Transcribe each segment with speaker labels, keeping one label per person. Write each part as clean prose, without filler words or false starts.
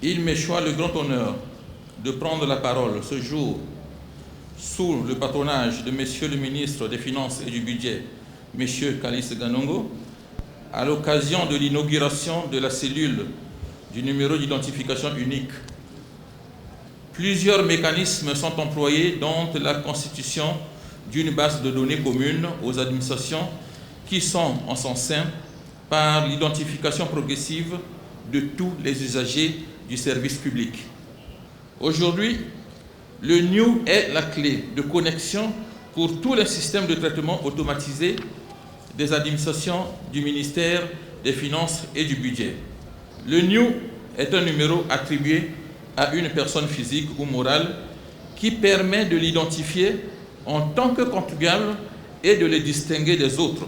Speaker 1: Il m'échoit le grand honneur de prendre la parole ce jour sous le patronage de Monsieur le ministre des Finances et du Budget, Monsieur Kalice Ganongo, à l'occasion de l'inauguration de la cellule du numéro d'identification unique. Plusieurs mécanismes sont employés, dont la constitution d'une base de données commune aux administrations qui sont en son sein par l'identification progressive de tous les usagers du service public. Aujourd'hui, le NIOU est la clé de connexion pour tous les systèmes de traitement automatisés des administrations du ministère des Finances et du Budget. Le NIOU est un numéro attribué à une personne physique ou morale qui permet de l'identifier en tant que contribuable et de le distinguer des autres.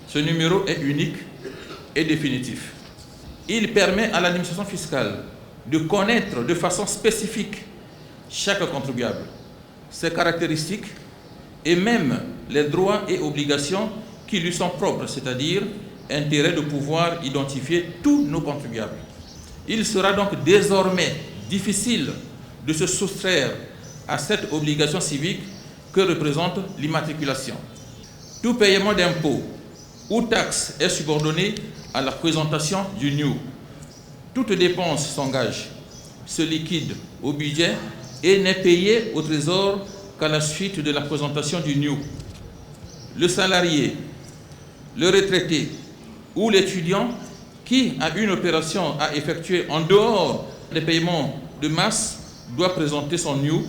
Speaker 1: Ce numéro est unique et définitif. Il permet à l'administration fiscale de connaître de façon spécifique chaque contribuable, ses caractéristiques et même les droits et obligations qui lui sont propres, c'est-à-dire intérêt de pouvoir identifier tous nos contribuables. Il sera donc désormais difficile de se soustraire à cette obligation civique que représente l'immatriculation. Tout paiement d'impôts ou taxes est subordonné à la présentation du NIOU. Toute dépense s'engage, se liquide au budget et n'est payée au Trésor qu'à la suite de la présentation du NIOU. Le salarié, le retraité ou l'étudiant qui a une opération à effectuer en dehors des paiements de masse doit présenter son NIOU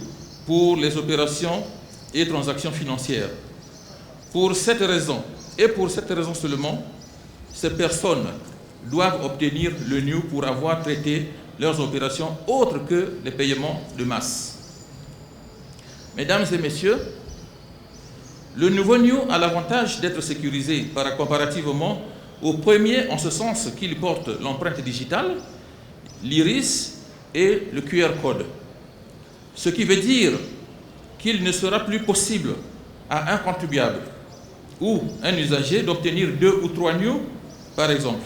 Speaker 1: pour les opérations et transactions financières. Pour cette raison, et pour cette raison seulement, ces personnes doivent obtenir le NIOU pour avoir traité leurs opérations autres que les paiements de masse. Mesdames et messieurs, le nouveau NIOU a l'avantage d'être sécurisé comparativement au premier, en ce sens qu'il porte l'empreinte digitale, l'iris et le QR code. Ce qui veut dire qu'il ne sera plus possible à un contribuable ou un usager d'obtenir 2 ou 3 NIOU, par exemple.